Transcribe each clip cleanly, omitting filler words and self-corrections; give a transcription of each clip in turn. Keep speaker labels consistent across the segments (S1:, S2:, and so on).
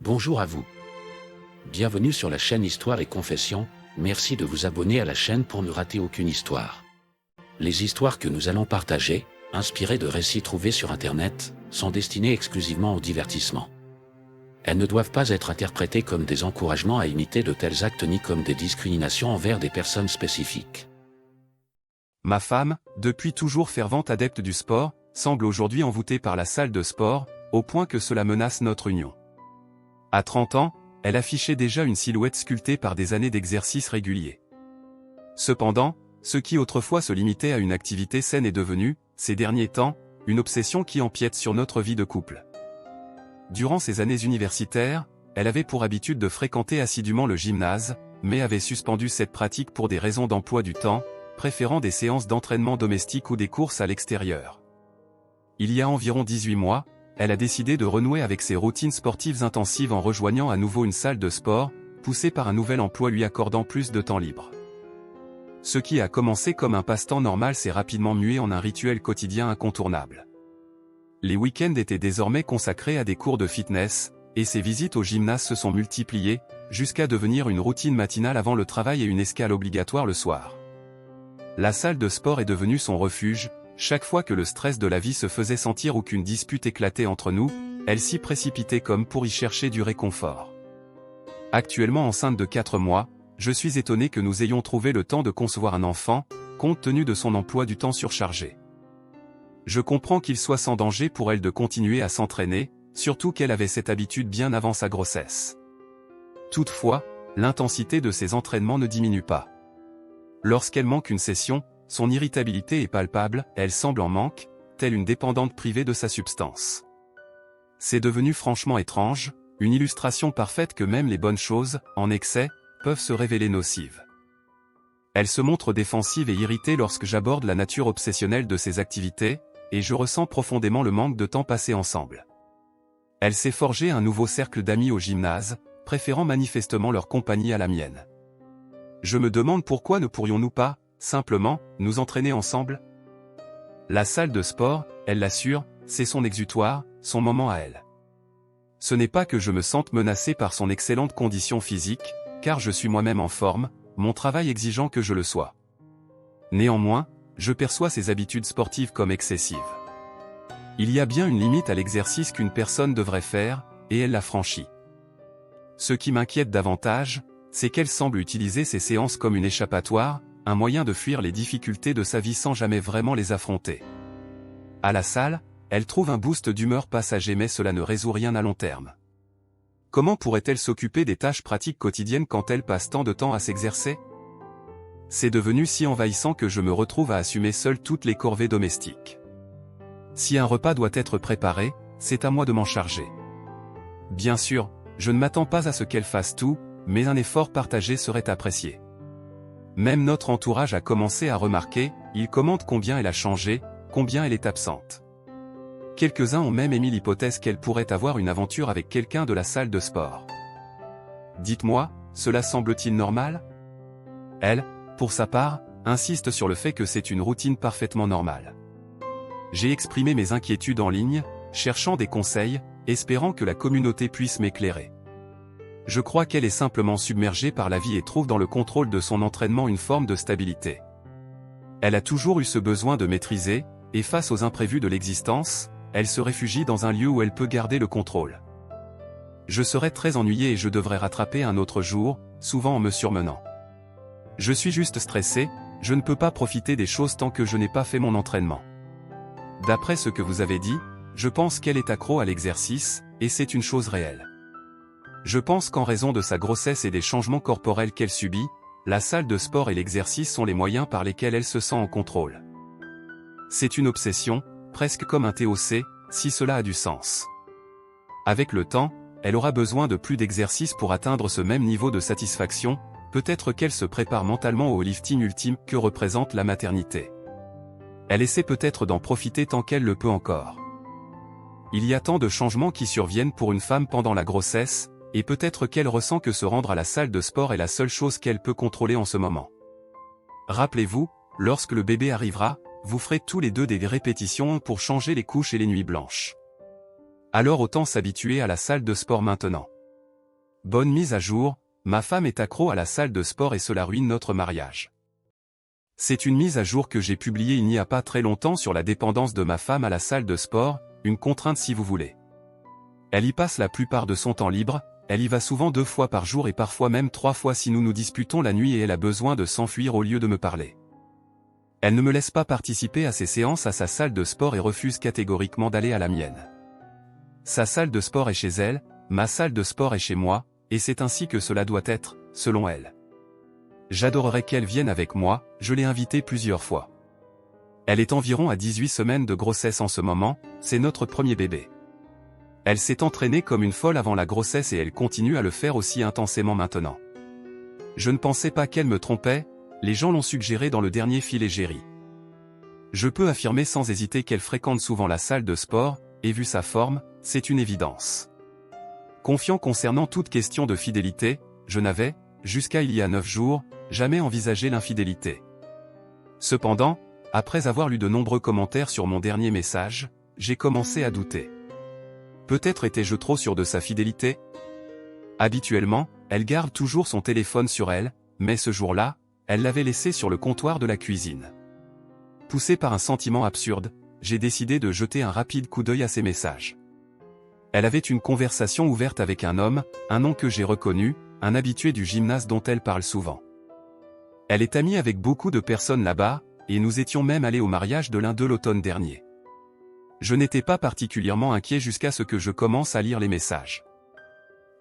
S1: Bonjour à vous. Bienvenue sur la chaîne Histoire et Confession, merci de vous abonner à la chaîne pour ne rater aucune histoire. Les histoires que nous allons partager, inspirées de récits trouvés sur Internet, sont destinées exclusivement au divertissement. Elles ne doivent pas être interprétées comme des encouragements à imiter de tels actes ni comme des discriminations envers des personnes spécifiques.
S2: Ma femme, depuis toujours fervente adepte du sport, semble aujourd'hui envoûtée par la salle de sport, au point que cela menace notre union. À 30 ans, elle affichait déjà une silhouette sculptée par des années d'exercice régulier. Cependant, ce qui autrefois se limitait à une activité saine est devenu, ces derniers temps, une obsession qui empiète sur notre vie de couple. Durant ses années universitaires, elle avait pour habitude de fréquenter assidûment le gymnase, mais avait suspendu cette pratique pour des raisons d'emploi du temps, préférant des séances d'entraînement domestique ou des courses à l'extérieur. Il y a environ 18 mois, elle a décidé de renouer avec ses routines sportives intensives en rejoignant à nouveau une salle de sport, poussée par un nouvel emploi lui accordant plus de temps libre. Ce qui a commencé comme un passe-temps normal s'est rapidement mué en un rituel quotidien incontournable. Les week-ends étaient désormais consacrés à des cours de fitness, et ses visites au gymnase se sont multipliées, jusqu'à devenir une routine matinale avant le travail et une escale obligatoire le soir. La salle de sport est devenue son refuge. Chaque fois que le stress de la vie se faisait sentir ou qu'une dispute éclatait entre nous, elle s'y précipitait comme pour y chercher du réconfort. Actuellement enceinte de 4 mois, je suis étonné que nous ayons trouvé le temps de concevoir un enfant, compte tenu de son emploi du temps surchargé. Je comprends qu'il soit sans danger pour elle de continuer à s'entraîner, surtout qu'elle avait cette habitude bien avant sa grossesse. Toutefois, l'intensité de ses entraînements ne diminue pas. Lorsqu'elle manque une session, son irritabilité est palpable, elle semble en manque, telle une dépendante privée de sa substance. C'est devenu franchement étrange, une illustration parfaite que même les bonnes choses, en excès, peuvent se révéler nocives. Elle se montre défensive et irritée lorsque j'aborde la nature obsessionnelle de ses activités, et je ressens profondément le manque de temps passé ensemble. Elle s'est forgé un nouveau cercle d'amis au gymnase, préférant manifestement leur compagnie à la mienne. Je me demande pourquoi ne pourrions-nous pas, simplement, nous entraîner ensemble? La salle de sport, elle l'assure, c'est son exutoire, son moment à elle. Ce n'est pas que je me sente menacé par son excellente condition physique, car je suis moi-même en forme, mon travail exigeant que je le sois. Néanmoins, je perçois ses habitudes sportives comme excessives. Il y a bien une limite à l'exercice qu'une personne devrait faire, et elle l'a franchie. Ce qui m'inquiète davantage, c'est qu'elle semble utiliser ces séances comme une échappatoire, un moyen de fuir les difficultés de sa vie sans jamais vraiment les affronter. À la salle, elle trouve un boost d'humeur passager mais cela ne résout rien à long terme. Comment pourrait-elle s'occuper des tâches pratiques quotidiennes quand elle passe tant de temps à s'exercer? C'est devenu si envahissant que je me retrouve à assumer seul toutes les corvées domestiques. Si un repas doit être préparé, c'est à moi de m'en charger. Bien sûr, je ne m'attends pas à ce qu'elle fasse tout, mais un effort partagé serait apprécié. Même notre entourage a commencé à remarquer, il commente combien elle a changé, combien elle est absente. Quelques-uns ont même émis l'hypothèse qu'elle pourrait avoir une aventure avec quelqu'un de la salle de sport. Dites-moi, cela semble-t-il normal? Elle, pour sa part, insiste sur le fait que c'est une routine parfaitement normale. J'ai exprimé mes inquiétudes en ligne, cherchant des conseils, espérant que la communauté puisse m'éclairer. Je crois qu'elle est simplement submergée par la vie et trouve dans le contrôle de son entraînement une forme de stabilité. Elle a toujours eu ce besoin de maîtriser, et face aux imprévus de l'existence, elle se réfugie dans un lieu où elle peut garder le contrôle. Je serais très ennuyé et je devrais rattraper un autre jour, souvent en me surmenant. Je suis juste stressé, je ne peux pas profiter des choses tant que je n'ai pas fait mon entraînement. D'après ce que vous avez dit, je pense qu'elle est accro à l'exercice, et c'est une chose réelle. Je pense qu'en raison de sa grossesse et des changements corporels qu'elle subit, la salle de sport et l'exercice sont les moyens par lesquels elle se sent en contrôle. C'est une obsession, presque comme un TOC, si cela a du sens. Avec le temps, elle aura besoin de plus d'exercice pour atteindre ce même niveau de satisfaction, peut-être qu'elle se prépare mentalement au lifting ultime que représente la maternité. Elle essaie peut-être d'en profiter tant qu'elle le peut encore. Il y a tant de changements qui surviennent pour une femme pendant la grossesse, et peut-être qu'elle ressent que se rendre à la salle de sport est la seule chose qu'elle peut contrôler en ce moment. Rappelez-vous, lorsque le bébé arrivera, vous ferez tous les deux des répétitions pour changer les couches et les nuits blanches. Alors autant s'habituer à la salle de sport maintenant. bonne mise à jour, ma femme est accro à la salle de sport et cela ruine notre mariage. C'est une mise à jour que j'ai publiée il n'y a pas très longtemps sur la dépendance de ma femme à la salle de sport, une contrainte si vous voulez. Elle y passe la plupart de son temps libre, elle y va souvent 2 fois par jour et parfois même 3 fois si nous nous disputons la nuit et elle a besoin de s'enfuir au lieu de me parler. Elle ne me laisse pas participer à ses séances à sa salle de sport et refuse catégoriquement d'aller à la mienne. Sa salle de sport est chez elle, ma salle de sport est chez moi, et c'est ainsi que cela doit être, selon elle. J'adorerais qu'elle vienne avec moi, je l'ai invitée plusieurs fois. Elle est environ à 18 semaines de grossesse en ce moment, c'est notre premier bébé. Elle s'est entraînée comme une folle avant la grossesse et elle continue à le faire aussi intensément maintenant. Je ne pensais pas qu'elle me trompait, les gens l'ont suggéré dans le dernier Phil et Jerry. Je peux affirmer sans hésiter qu'elle fréquente souvent la salle de sport, et vu sa forme, c'est une évidence. Confiant concernant toute question de fidélité, je n'avais, jusqu'à il y a 9 jours, jamais envisagé l'infidélité. Cependant, après avoir lu de nombreux commentaires sur mon dernier message, j'ai commencé à douter. Peut-être étais-je trop sûr de sa fidélité? Habituellement, elle garde toujours son téléphone sur elle, mais ce jour-là, elle l'avait laissé sur le comptoir de la cuisine. Poussé par un sentiment absurde, j'ai décidé de jeter un rapide coup d'œil à ses messages. Elle avait une conversation ouverte avec un homme, un nom que j'ai reconnu, un habitué du gymnase dont elle parle souvent. Elle est amie avec beaucoup de personnes là-bas, et nous étions même allés au mariage de l'un d'eux l'automne dernier. Je n'étais pas particulièrement inquiet jusqu'à ce que je commence à lire les messages.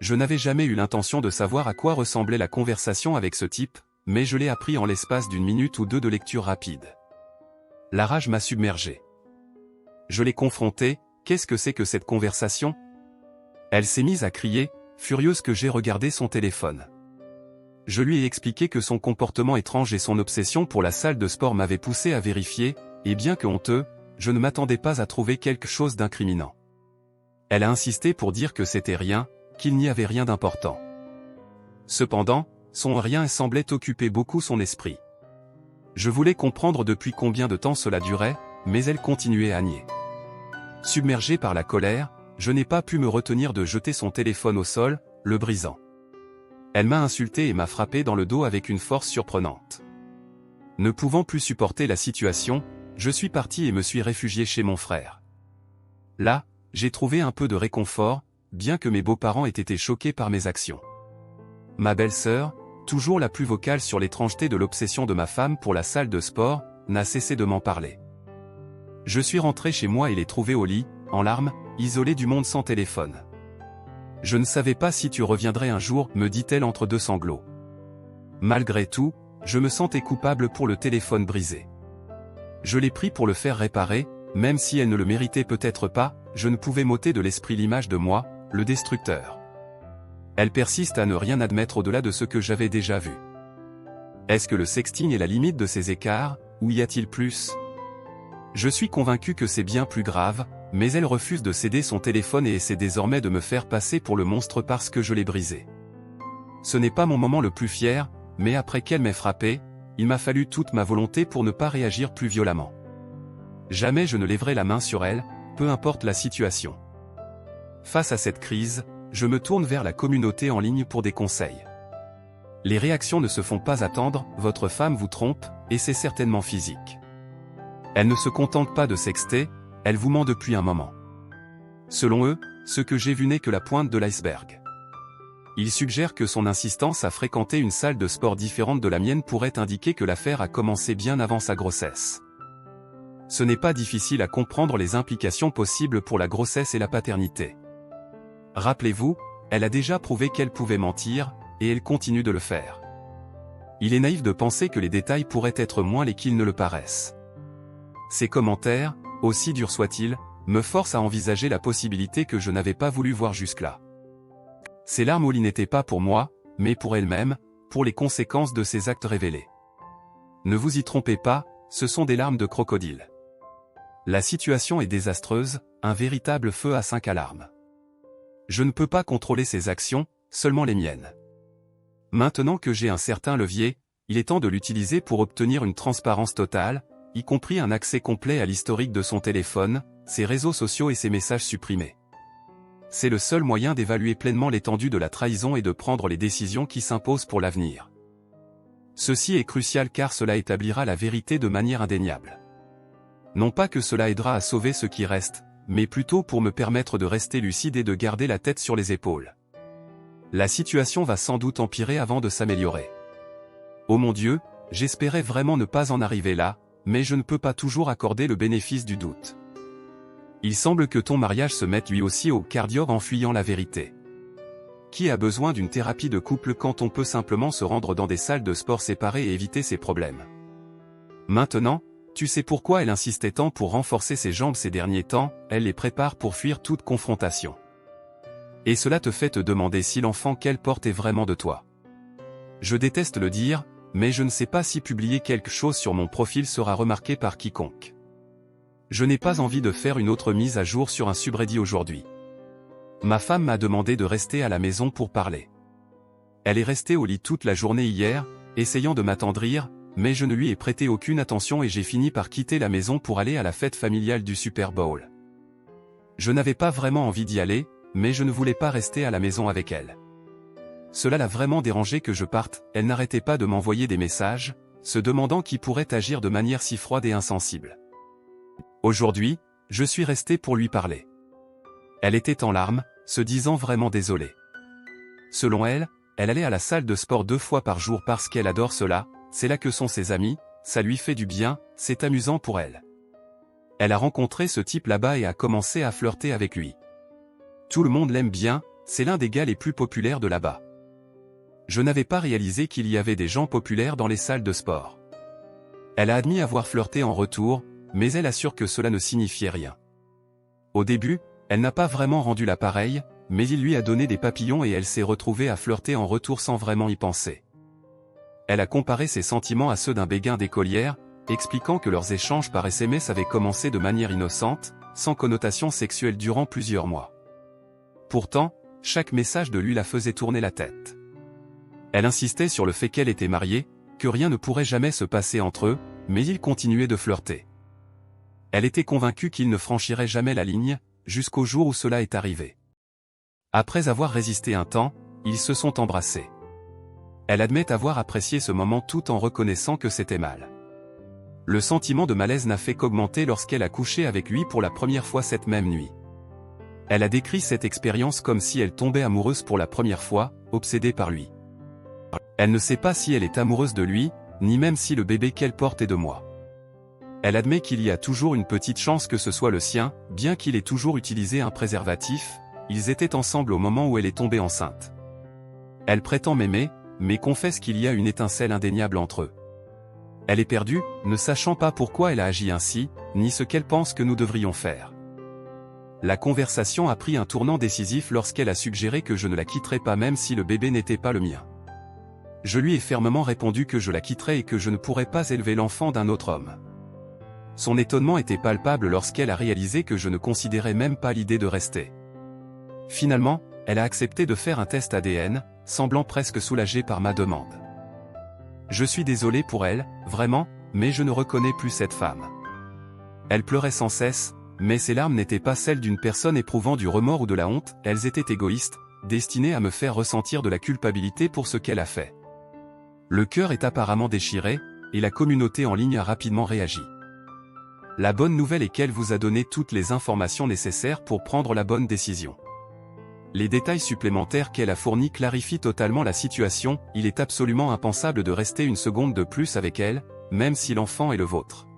S2: Je n'avais jamais eu l'intention de savoir à quoi ressemblait la conversation avec ce type, mais je l'ai appris en l'espace d'une minute ou deux de lecture rapide. La rage m'a submergé. Je l'ai confrontée, qu'est-ce que c'est que cette conversation? Elle s'est mise à crier, furieuse que j'ai regardé son téléphone. Je lui ai expliqué que son comportement étrange et son obsession pour la salle de sport m'avaient poussé à vérifier, et bien que honteux, je ne m'attendais pas à trouver quelque chose d'incriminant. Elle a insisté pour dire que c'était rien, qu'il n'y avait rien d'important. Cependant, son rien semblait occuper beaucoup son esprit. Je voulais comprendre depuis combien de temps cela durait, mais elle continuait à nier. Submergé par la colère, je n'ai pas pu me retenir de jeter son téléphone au sol, le brisant. Elle m'a insulté et m'a frappé dans le dos avec une force surprenante. Ne pouvant plus supporter la situation, je suis parti et me suis réfugié chez mon frère. Là, j'ai trouvé un peu de réconfort, bien que mes beaux-parents aient été choqués par mes actions. Ma belle-sœur, toujours la plus vocale sur l'étrangeté de l'obsession de ma femme pour la salle de sport, n'a cessé de m'en parler. Je suis rentré chez moi et l'ai trouvée au lit, en larmes, isolée du monde sans téléphone. Je ne savais pas si tu reviendrais un jour, me dit-elle entre deux sanglots. Malgré tout, je me sentais coupable pour le téléphone brisé. Je l'ai pris pour le faire réparer, même si elle ne le méritait peut-être pas, je ne pouvais m'ôter de l'esprit l'image de moi, le destructeur. Elle persiste à ne rien admettre au-delà de ce que j'avais déjà vu. Est-ce que le sexting est la limite de ces écarts, ou y a-t-il plus? Je suis convaincu que c'est bien plus grave, mais elle refuse de céder son téléphone et essaie désormais de me faire passer pour le monstre parce que je l'ai brisé. Ce n'est pas mon moment le plus fier, mais après qu'elle m'ait frappé, il m'a fallu toute ma volonté pour ne pas réagir plus violemment. Jamais je ne lèverai la main sur elle, peu importe la situation. Face à cette crise, je me tourne vers la communauté en ligne pour des conseils. Les réactions ne se font pas attendre, votre femme vous trompe, et c'est certainement physique. Elle ne se contente pas de sexter, elle vous ment depuis un moment. Selon eux, ce que j'ai vu n'est que la pointe de l'iceberg. Ils suggèrent que son insistance à fréquenter une salle de sport différente de la mienne pourrait indiquer que l'affaire a commencé bien avant sa grossesse. Ce n'est pas difficile à comprendre les implications possibles pour la grossesse et la paternité. Rappelez-vous, elle a déjà prouvé qu'elle pouvait mentir, et elle continue de le faire. Il est naïf de penser que les détails pourraient être moins laids qu'ils ne le paraissent. Ces commentaires, aussi durs soient-ils, me forcent à envisager la possibilité que je n'avais pas voulu voir jusque-là. Ces larmes au lit n'étaient pas pour moi, mais pour elle-même, pour les conséquences de ses actes révélés. Ne vous y trompez pas, ce sont des larmes de crocodile. La situation est désastreuse, un véritable feu à 5 alarmes. Je ne peux pas contrôler ses actions, seulement les miennes. Maintenant que j'ai un certain levier, il est temps de l'utiliser pour obtenir une transparence totale, y compris un accès complet à l'historique de son téléphone, ses réseaux sociaux et ses messages supprimés. c'est le seul moyen d'évaluer pleinement l'étendue de la trahison et de prendre les décisions qui s'imposent pour l'avenir. Ceci est crucial car cela établira la vérité de manière indéniable. Non pas que cela aidera à sauver ce qui reste, mais plutôt pour me permettre de rester lucide et de garder la tête sur les épaules. La situation va sans doute empirer avant de s'améliorer. Oh mon Dieu, j'espérais vraiment ne pas en arriver là, mais je ne peux pas toujours accorder le bénéfice du doute. Il semble que ton mariage se mette lui aussi au cardio en fuyant la vérité. Qui a besoin d'une thérapie de couple quand on peut simplement se rendre dans des salles de sport séparées et éviter ces problèmes? Maintenant, tu sais pourquoi elle insistait tant pour renforcer ses jambes ces derniers temps, elle les prépare pour fuir toute confrontation. Et cela te fait te demander si l'enfant qu'elle porte est vraiment de toi. Je déteste le dire, mais je ne sais pas si publier quelque chose sur mon profil sera remarqué par quiconque. Je n'ai pas envie de faire une autre mise à jour sur un subreddit aujourd'hui. Ma femme m'a demandé de rester à la maison pour parler. Elle est restée au lit toute la journée hier, essayant de m'attendrir, mais je ne lui ai prêté aucune attention et j'ai fini par quitter la maison pour aller à la fête familiale du Super Bowl. Je n'avais pas vraiment envie d'y aller, mais je ne voulais pas rester à la maison avec elle. Cela l'a vraiment dérangé que je parte, elle n'arrêtait pas de m'envoyer des messages, se demandant qui pourrait agir de manière si froide et insensible. Aujourd'hui, je suis resté pour lui parler. Elle était en larmes, se disant vraiment désolée. Selon elle, elle allait à la salle de sport 2 fois par jour parce qu'elle adore cela, c'est là que sont ses amis, ça lui fait du bien, c'est amusant pour elle. Elle a rencontré ce type là-bas et a commencé à flirter avec lui. Tout le monde l'aime bien, c'est l'un des gars les plus populaires de là-bas. Je n'avais pas réalisé qu'il y avait des gens populaires dans les salles de sport. Elle a admis avoir flirté en retour, mais elle assure que cela ne signifiait rien. Au début, elle n'a pas vraiment rendu l'appareil, mais il lui a donné des papillons et elle s'est retrouvée à flirter en retour sans vraiment y penser. Elle a comparé ses sentiments à ceux d'un béguin d'écolière, expliquant que leurs échanges par SMS avaient commencé de manière innocente, sans connotation sexuelle durant plusieurs mois. Pourtant, chaque message de lui la faisait tourner la tête. Elle insistait sur le fait qu'elle était mariée, que rien ne pourrait jamais se passer entre eux, mais il continuait de flirter. Elle était convaincue qu'il ne franchirait jamais la ligne, jusqu'au jour où cela est arrivé. Après avoir résisté un temps, ils se sont embrassés. Elle admet avoir apprécié ce moment tout en reconnaissant que c'était mal. Le sentiment de malaise n'a fait qu'augmenter lorsqu'elle a couché avec lui pour la première fois cette même nuit. Elle a décrit cette expérience comme si elle tombait amoureuse pour la première fois, obsédée par lui. Elle ne sait pas si elle est amoureuse de lui, ni même si le bébé qu'elle porte est de moi. Elle admet qu'il y a toujours une petite chance que ce soit le sien, bien qu'il ait toujours utilisé un préservatif, ils étaient ensemble au moment où elle est tombée enceinte. Elle prétend m'aimer, mais confesse qu'il y a une étincelle indéniable entre eux. Elle est perdue, ne sachant pas pourquoi elle a agi ainsi, ni ce qu'elle pense que nous devrions faire. La conversation a pris un tournant décisif lorsqu'elle a suggéré que je ne la quitterais pas même si le bébé n'était pas le mien. Je lui ai fermement répondu que je la quitterais et que je ne pourrais pas élever l'enfant d'un autre homme. Son étonnement était palpable lorsqu'elle a réalisé que je ne considérais même pas l'idée de rester. Finalement, elle a accepté de faire un test ADN, semblant presque soulagée par ma demande. Je suis désolé pour elle, vraiment, mais je ne reconnais plus cette femme. Elle pleurait sans cesse, mais ses larmes n'étaient pas celles d'une personne éprouvant du remords ou de la honte, elles étaient égoïstes, destinées à me faire ressentir de la culpabilité pour ce qu'elle a fait. Le cœur est apparemment déchiré, et la communauté en ligne a rapidement réagi. La bonne nouvelle est qu'elle vous a donné toutes les informations nécessaires pour prendre la bonne décision. Les détails supplémentaires qu'elle a fournis clarifient totalement la situation, il est absolument impensable de rester une seconde de plus avec elle, même si l'enfant est le vôtre.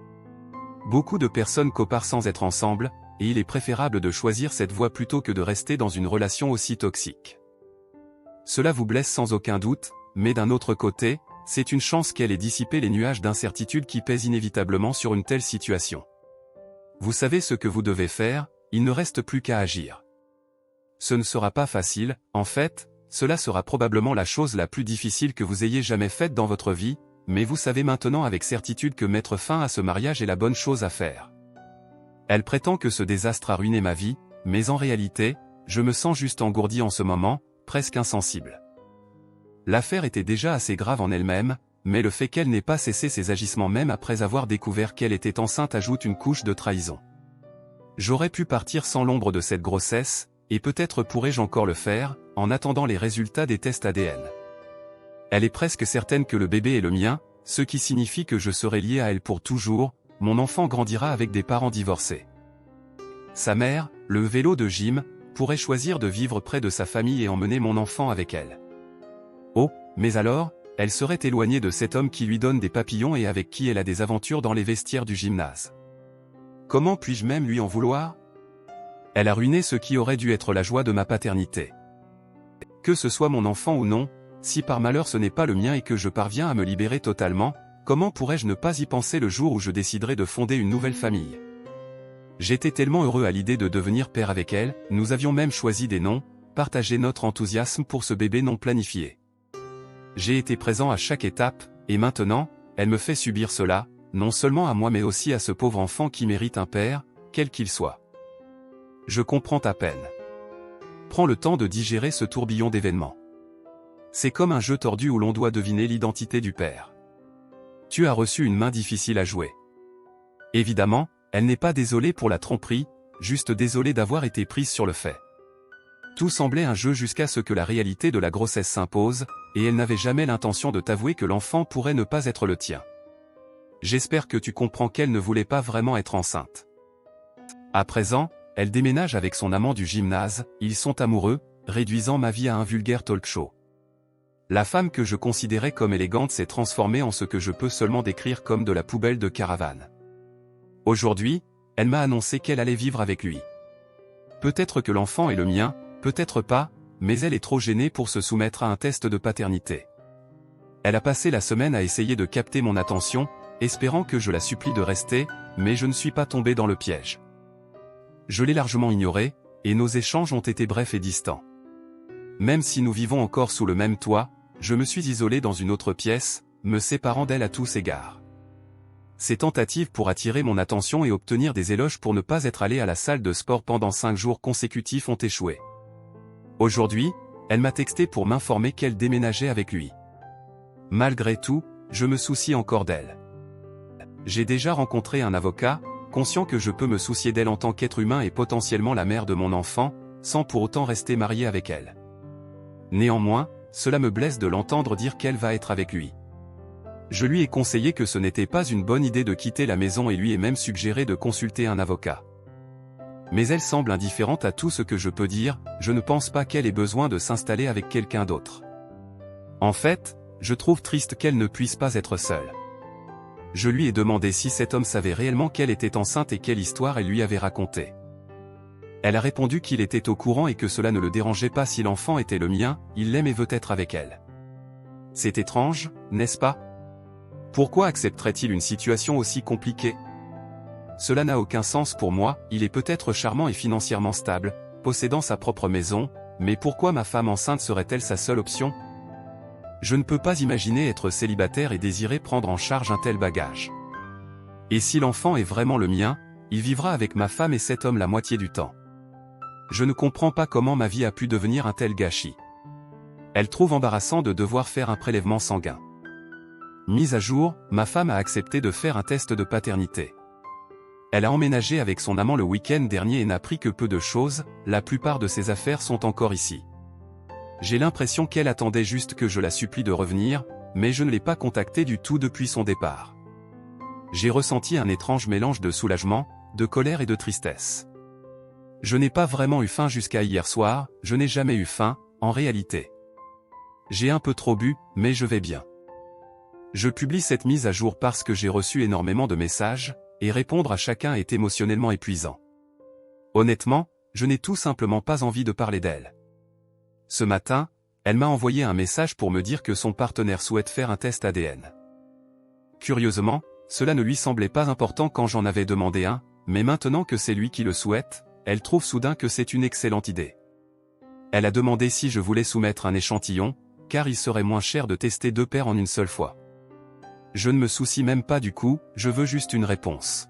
S2: Beaucoup de personnes coparent sans être ensemble, et il est préférable de choisir cette voie plutôt que de rester dans une relation aussi toxique. Cela vous blesse sans aucun doute, mais d'un autre côté, c'est une chance qu'elle ait dissipé les nuages d'incertitude qui pèsent inévitablement sur une telle situation. Vous savez ce que vous devez faire, il ne reste plus qu'à agir. Ce ne sera pas facile, en fait, cela sera probablement la chose la plus difficile que vous ayez jamais faite dans votre vie, mais vous savez maintenant avec certitude que mettre fin à ce mariage est la bonne chose à faire. Elle prétend que ce désastre a ruiné ma vie, mais en réalité, je me sens juste engourdi en ce moment, presque insensible. L'affaire était déjà assez grave en elle-même, mais le fait qu'elle n'ait pas cessé ses agissements même après avoir découvert qu'elle était enceinte ajoute une couche de trahison. J'aurais pu partir sans l'ombre de cette grossesse, et peut-être pourrais-je encore le faire, en attendant les résultats des tests ADN. Elle est presque certaine que le bébé est le mien, ce qui signifie que je serai lié à elle pour toujours, mon enfant grandira avec des parents divorcés. Sa mère, le vélo de Jim, pourrait choisir de vivre près de sa famille et emmener mon enfant avec elle. Oh, mais alors, elle serait éloignée de cet homme qui lui donne des papillons et avec qui elle a des aventures dans les vestiaires du gymnase. Comment puis-je même lui en vouloir? Elle a ruiné ce qui aurait dû être la joie de ma paternité. Que ce soit mon enfant ou non, si par malheur ce n'est pas le mien et que je parviens à me libérer totalement, comment pourrais-je ne pas y penser le jour où je déciderai de fonder une nouvelle famille? J'étais tellement heureux à l'idée de devenir père avec elle, nous avions même choisi des noms, partagé notre enthousiasme pour ce bébé non planifié. J'ai été présent à chaque étape, et maintenant, elle me fait subir cela, non seulement à moi mais aussi à ce pauvre enfant qui mérite un père, quel qu'il soit. Je comprends à peine. Prends le temps de digérer ce tourbillon d'événements. C'est comme un jeu tordu où l'on doit deviner l'identité du père. Tu as reçu une main difficile à jouer. Évidemment, elle n'est pas désolée pour la tromperie, juste désolée d'avoir été prise sur le fait. Tout semblait un jeu jusqu'à ce que la réalité de la grossesse s'impose, et elle n'avait jamais l'intention de t'avouer que l'enfant pourrait ne pas être le tien. J'espère que tu comprends qu'elle ne voulait pas vraiment être enceinte. À présent, elle déménage avec son amant du gymnase, ils sont amoureux, réduisant ma vie à un vulgaire talk show. La femme que je considérais comme élégante s'est transformée en ce que je peux seulement décrire comme de la poubelle de caravane. Aujourd'hui, elle m'a annoncé qu'elle allait vivre avec lui. Peut-être que l'enfant est le mien, peut-être pas, mais elle est trop gênée pour se soumettre à un test de paternité. Elle a passé la semaine à essayer de capter mon attention, espérant que je la supplie de rester, mais je ne suis pas tombé dans le piège. Je l'ai largement ignorée, et nos échanges ont été brefs et distants. Même si nous vivons encore sous le même toit, je me suis isolé dans une autre pièce, me séparant d'elle à tous égards. Ces tentatives pour attirer mon attention et obtenir des éloges pour ne pas être allé à la salle de sport pendant 5 jours consécutifs ont échoué. Aujourd'hui, elle m'a texté pour m'informer qu'elle déménageait avec lui. Malgré tout, je me soucie encore d'elle. J'ai déjà rencontré un avocat, conscient que je peux me soucier d'elle en tant qu'être humain et potentiellement la mère de mon enfant, sans pour autant rester marié avec elle. Néanmoins, cela me blesse de l'entendre dire qu'elle va être avec lui. Je lui ai conseillé que ce n'était pas une bonne idée de quitter la maison et lui ai même suggéré de consulter un avocat. Mais elle semble indifférente à tout ce que je peux dire, je ne pense pas qu'elle ait besoin de s'installer avec quelqu'un d'autre. En fait, je trouve triste qu'elle ne puisse pas être seule. Je lui ai demandé si cet homme savait réellement qu'elle était enceinte et quelle histoire elle lui avait racontée. Elle a répondu qu'il était au courant et que cela ne le dérangeait pas si l'enfant était le mien, il l'aime et veut être avec elle. C'est étrange, n'est-ce pas? Pourquoi accepterait-il une situation aussi compliquée? Cela n'a aucun sens pour moi, il est peut-être charmant et financièrement stable, possédant sa propre maison, mais pourquoi ma femme enceinte serait-elle sa seule option? Je ne peux pas imaginer être célibataire et désirer prendre en charge un tel bagage. Et si l'enfant est vraiment le mien, il vivra avec ma femme et cet homme la moitié du temps. Je ne comprends pas comment ma vie a pu devenir un tel gâchis. Elle trouve embarrassant de devoir faire un prélèvement sanguin. Mise à jour, ma femme a accepté de faire un test de paternité. Elle a emménagé avec son amant le week-end dernier et n'a pris que peu de choses, la plupart de ses affaires sont encore ici. J'ai l'impression qu'elle attendait juste que je la supplie de revenir, mais je ne l'ai pas contactée du tout depuis son départ. J'ai ressenti un étrange mélange de soulagement, de colère et de tristesse. Je n'ai pas vraiment eu faim jusqu'à hier soir, je n'ai jamais eu faim, en réalité. J'ai un peu trop bu, mais je vais bien. Je publie cette mise à jour parce que j'ai reçu énormément de messages, et répondre à chacun est émotionnellement épuisant. Honnêtement, je n'ai tout simplement pas envie de parler d'elle. Ce matin, elle m'a envoyé un message pour me dire que son partenaire souhaite faire un test ADN. Curieusement, cela ne lui semblait pas important quand j'en avais demandé un, mais maintenant que c'est lui qui le souhaite, elle trouve soudain que c'est une excellente idée. Elle a demandé si je voulais soumettre un échantillon, car il serait moins cher de tester 2 paires en une seule fois. Je ne me soucie même pas du coup, je veux juste une réponse.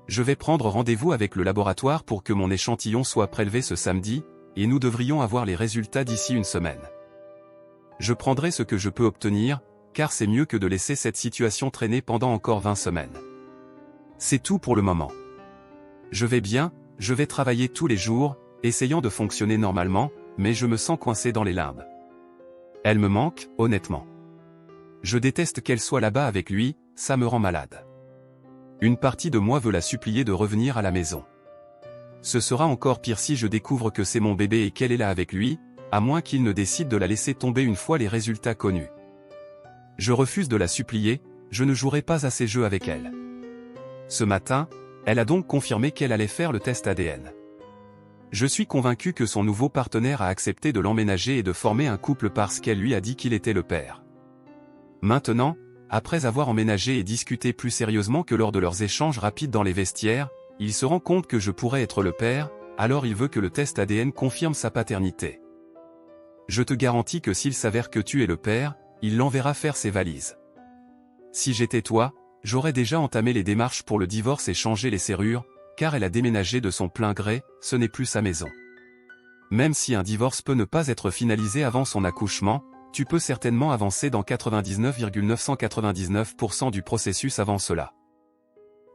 S2: Je vais prendre rendez-vous avec le laboratoire pour que mon échantillon soit prélevé ce samedi, et nous devrions avoir les résultats d'ici une semaine. Je prendrai ce que je peux obtenir, car c'est mieux que de laisser cette situation traîner pendant encore 20 semaines. C'est tout pour le moment. Je vais bien, je vais travailler tous les jours, essayant de fonctionner normalement, mais je me sens coincé dans les limbes. Elle me manque, honnêtement. Je déteste qu'elle soit là-bas avec lui, ça me rend malade. Une partie de moi veut la supplier de revenir à la maison. Ce sera encore pire si je découvre que c'est mon bébé et qu'elle est là avec lui, à moins qu'il ne décide de la laisser tomber une fois les résultats connus. Je refuse de la supplier, je ne jouerai pas à ces jeux avec elle. Ce matin, elle a donc confirmé qu'elle allait faire le test ADN. Je suis convaincu que son nouveau partenaire a accepté de l'emménager et de former un couple parce qu'elle lui a dit qu'il était le père. Maintenant, après avoir emménagé et discuté plus sérieusement que lors de leurs échanges rapides dans les vestiaires, il se rend compte que je pourrais être le père, alors il veut que le test ADN confirme sa paternité. Je te garantis que s'il s'avère que tu es le père, il l'enverra faire ses valises. Si j'étais toi, j'aurais déjà entamé les démarches pour le divorce et changé les serrures, car elle a déménagé de son plein gré, ce n'est plus sa maison. Même si un divorce peut ne pas être finalisé avant son accouchement, tu peux certainement avancer dans 99,999% du processus avant cela.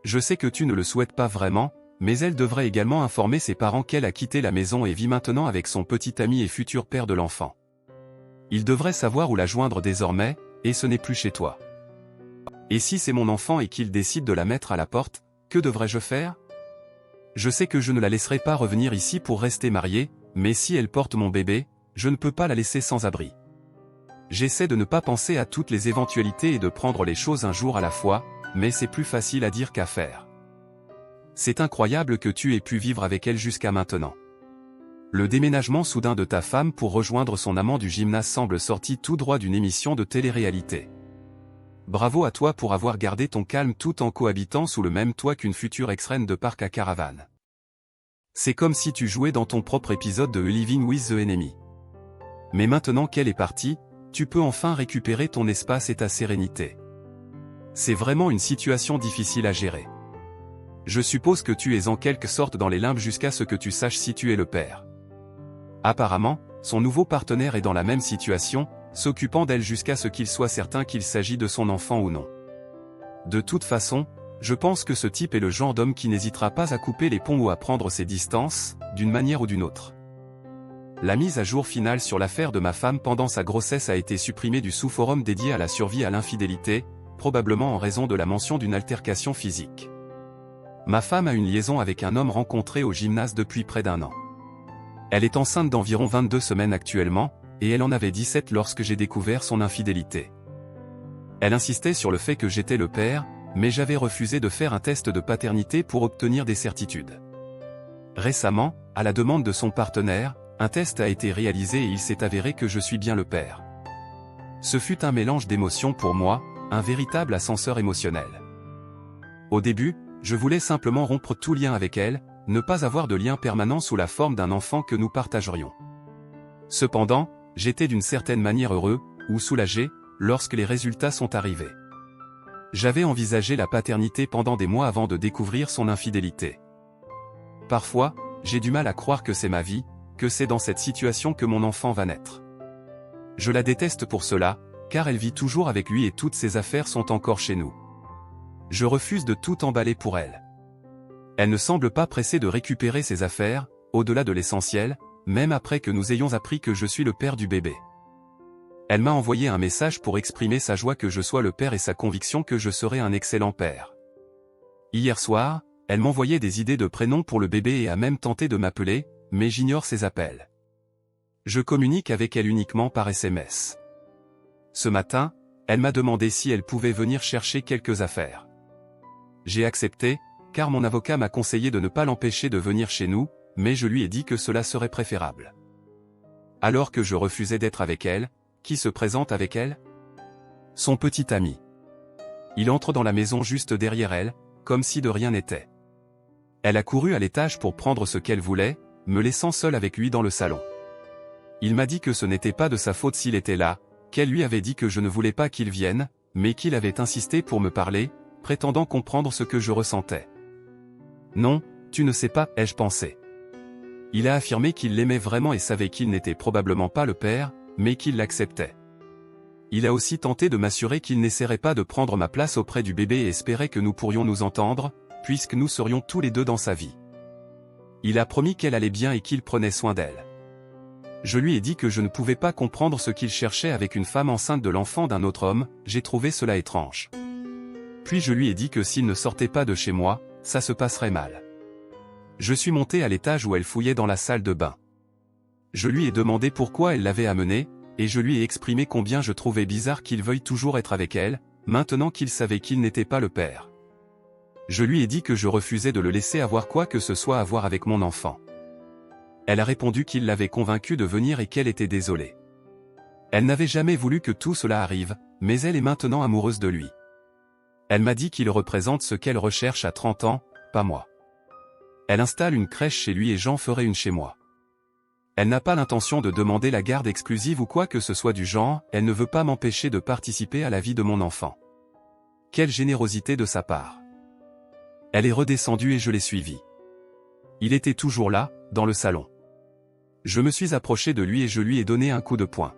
S2: Je sais que tu ne le souhaites pas vraiment, mais elle devrait également informer ses parents qu'elle a quitté la maison et vit maintenant avec son petit ami et futur père de l'enfant. Ils devraient savoir où la joindre désormais, et ce n'est plus chez toi. Et si c'est mon enfant et qu'il décide de la mettre à la porte, que devrais-je faire ? Je sais que je ne la laisserai pas revenir ici pour rester mariée, mais si elle porte mon bébé, je ne peux pas la laisser sans abri. J'essaie de ne pas penser à toutes les éventualités et de prendre les choses un jour à la fois, mais c'est plus facile à dire qu'à faire. C'est incroyable que tu aies pu vivre avec elle jusqu'à maintenant. Le déménagement soudain de ta femme pour rejoindre son amant du gymnase semble sorti tout droit d'une émission de télé-réalité. Bravo à toi pour avoir gardé ton calme tout en cohabitant sous le même toit qu'une future ex-reine de parc à caravane. C'est comme si tu jouais dans ton propre épisode de A Living with the Enemy. Mais maintenant qu'elle est partie, tu peux enfin récupérer ton espace et ta sérénité. C'est vraiment une situation difficile à gérer. Je suppose que tu es en quelque sorte dans les limbes jusqu'à ce que tu saches si tu es le père. Apparemment, son nouveau partenaire est dans la même situation, s'occupant d'elle jusqu'à ce qu'il soit certain qu'il s'agit de son enfant ou non. De toute façon, je pense que ce type est le genre d'homme qui n'hésitera pas à couper les ponts ou à prendre ses distances, d'une manière ou d'une autre. La mise à jour finale sur l'affaire de ma femme pendant sa grossesse a été supprimée du sous-forum dédié à la survie à l'infidélité, probablement en raison de la mention d'une altercation physique. Ma femme a une liaison avec un homme rencontré au gymnase depuis près d'1 an. Elle est enceinte d'environ 22 semaines actuellement, et elle en avait 17 lorsque j'ai découvert son infidélité. Elle insistait sur le fait que j'étais le père, mais j'avais refusé de faire un test de paternité pour obtenir des certitudes. Récemment, à la demande de son partenaire, un test a été réalisé et il s'est avéré que je suis bien le père. Ce fut un mélange d'émotions pour moi, un véritable ascenseur émotionnel. Au début, je voulais simplement rompre tout lien avec elle, ne pas avoir de lien permanent sous la forme d'un enfant que nous partagerions. Cependant, j'étais d'une certaine manière heureux, ou soulagé, lorsque les résultats sont arrivés. J'avais envisagé la paternité pendant des mois avant de découvrir son infidélité. Parfois, j'ai du mal à croire que c'est ma vie, que c'est dans cette situation que mon enfant va naître. Je la déteste pour cela, car elle vit toujours avec lui et toutes ses affaires sont encore chez nous. Je refuse de tout emballer pour elle. Elle ne semble pas pressée de récupérer ses affaires, au-delà de l'essentiel, même après que nous ayons appris que je suis le père du bébé. Elle m'a envoyé un message pour exprimer sa joie que je sois le père et sa conviction que je serai un excellent père. Hier soir, elle m'envoyait des idées de prénoms pour le bébé et a même tenté de m'appeler, mais j'ignore ses appels. Je communique avec elle uniquement par SMS. Ce matin, elle m'a demandé si elle pouvait venir chercher quelques affaires. J'ai accepté, car mon avocat m'a conseillé de ne pas l'empêcher de venir chez nous, mais je lui ai dit que cela serait préférable. Alors que je refusais d'être avec elle, qui se présente avec elle ? Son petit ami. Il entre dans la maison juste derrière elle, comme si de rien n'était. Elle a couru à l'étage pour prendre ce qu'elle voulait, me laissant seul avec lui dans le salon. Il m'a dit que ce n'était pas de sa faute s'il était là, qu'elle lui avait dit que je ne voulais pas qu'il vienne, mais qu'il avait insisté pour me parler, prétendant comprendre ce que je ressentais. Non, tu ne sais pas, ai-je pensé. Il a affirmé qu'il l'aimait vraiment et savait qu'il n'était probablement pas le père, mais qu'il l'acceptait. Il a aussi tenté de m'assurer qu'il n'essaierait pas de prendre ma place auprès du bébé et espérait que nous pourrions nous entendre, puisque nous serions tous les deux dans sa vie. Il a promis qu'elle allait bien et qu'il prenait soin d'elle. Je lui ai dit que je ne pouvais pas comprendre ce qu'il cherchait avec une femme enceinte de l'enfant d'un autre homme, j'ai trouvé cela étrange. Puis je lui ai dit que s'il ne sortait pas de chez moi, ça se passerait mal. Je suis monté à l'étage où elle fouillait dans la salle de bain. Je lui ai demandé pourquoi elle l'avait amené, et je lui ai exprimé combien je trouvais bizarre qu'il veuille toujours être avec elle, maintenant qu'il savait qu'il n'était pas le père. Je lui ai dit que je refusais de le laisser avoir quoi que ce soit à voir avec mon enfant. Elle a répondu qu'il l'avait convaincue de venir et qu'elle était désolée. Elle n'avait jamais voulu que tout cela arrive, mais elle est maintenant amoureuse de lui. Elle m'a dit qu'il représente ce qu'elle recherche à 30 ans, pas moi. Elle installe une crèche chez lui et j'en ferai une chez moi. Elle n'a pas l'intention de demander la garde exclusive ou quoi que ce soit du genre, elle ne veut pas m'empêcher de participer à la vie de mon enfant. Quelle générosité de sa part. Elle est redescendue et je l'ai suivie. Il était toujours là, dans le salon. Je me suis approché de lui et je lui ai donné un coup de poing.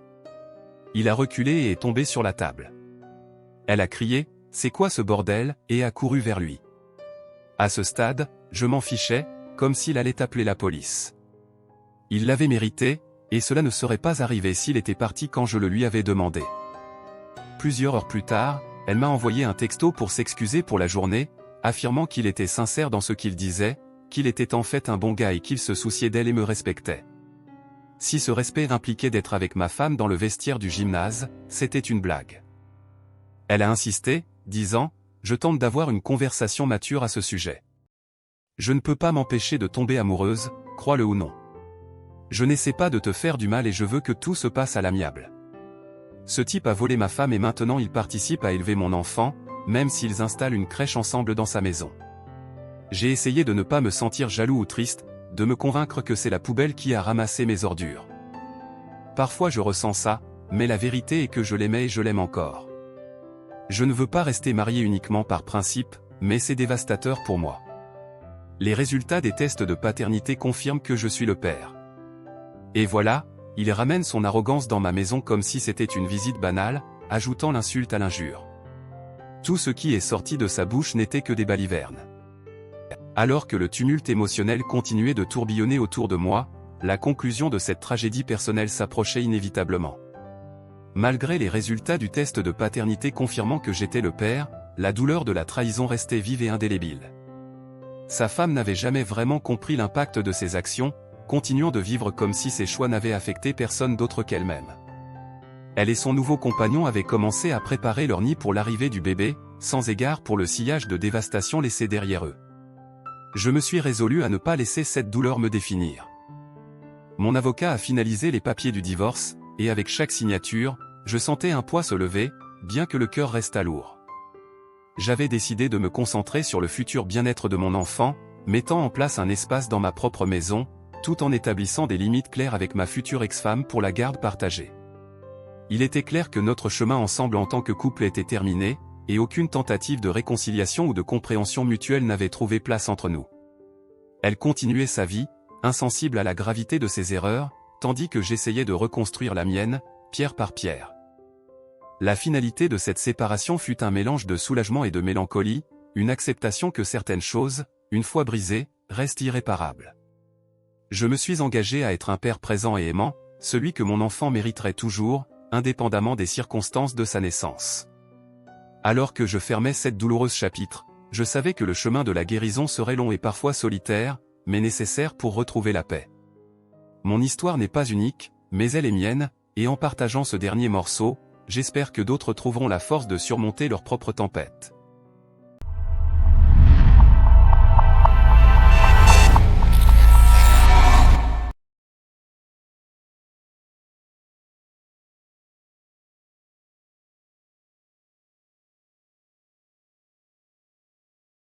S2: Il a reculé et est tombé sur la table. Elle a crié « C'est quoi ce bordel ?» et a couru vers lui. À ce stade, je m'en fichais, comme s'il allait appeler la police. Il l'avait mérité, et cela ne serait pas arrivé s'il était parti quand je le lui avais demandé. Plusieurs heures plus tard, elle m'a envoyé un texto pour s'excuser pour la journée, affirmant qu'il était sincère dans ce qu'il disait, qu'il était en fait un bon gars et qu'il se souciait d'elle et me respectait. Si ce respect impliquait d'être avec ma femme dans le vestiaire du gymnase, c'était une blague. Elle a insisté, disant « Je tente d'avoir une conversation mature à ce sujet. Je ne peux pas m'empêcher de tomber amoureuse, crois-le ou non. Je n'essaie pas de te faire du mal et je veux que tout se passe à l'amiable. Ce type a volé ma femme et maintenant il participe à élever mon enfant, même s'ils installent une crèche ensemble dans sa maison. J'ai essayé de ne pas me sentir jaloux ou triste, de me convaincre que c'est la poubelle qui a ramassé mes ordures. Parfois je ressens ça, mais la vérité est que je l'aimais et je l'aime encore. Je ne veux pas rester marié uniquement par principe, mais c'est dévastateur pour moi. Les résultats des tests de paternité confirment que je suis le père. Et voilà, il ramène son arrogance dans ma maison comme si c'était une visite banale, ajoutant l'insulte à l'injure. Tout ce qui est sorti de sa bouche n'était que des balivernes. Alors que le tumulte émotionnel continuait de tourbillonner autour de moi, la conclusion de cette tragédie personnelle s'approchait inévitablement. Malgré les résultats du test de paternité confirmant que j'étais le père, la douleur de la trahison restait vive et indélébile. Sa femme n'avait jamais vraiment compris l'impact de ses actions, continuant de vivre comme si ses choix n'avaient affecté personne d'autre qu'elle-même. Elle et son nouveau compagnon avaient commencé à préparer leur nid pour l'arrivée du bébé, sans égard pour le sillage de dévastation laissé derrière eux. Je me suis résolu à ne pas laisser cette douleur me définir. Mon avocat a finalisé les papiers du divorce, et avec chaque signature, je sentais un poids se lever, bien que le cœur restât lourd. J'avais décidé de me concentrer sur le futur bien-être de mon enfant, mettant en place un espace dans ma propre maison, tout en établissant des limites claires avec ma future ex-femme pour la garde partagée. Il était clair que notre chemin ensemble en tant que couple était terminé, et aucune tentative de réconciliation ou de compréhension mutuelle n'avait trouvé place entre nous. Elle continuait sa vie, insensible à la gravité de ses erreurs, tandis que j'essayais de reconstruire la mienne, pierre par pierre. La finalité de cette séparation fut un mélange de soulagement et de mélancolie, une acceptation que certaines choses, une fois brisées, restent irréparables. Je me suis engagé à être un père présent et aimant, celui que mon enfant mériterait toujours, indépendamment des circonstances de sa naissance. Alors que je fermais cette douloureuse chapitre, je savais que le chemin de la guérison serait long et parfois solitaire, mais nécessaire pour retrouver la paix. Mon histoire n'est pas unique, mais elle est mienne, et en partageant ce dernier morceau, j'espère que d'autres trouveront la force de surmonter leur propre tempête.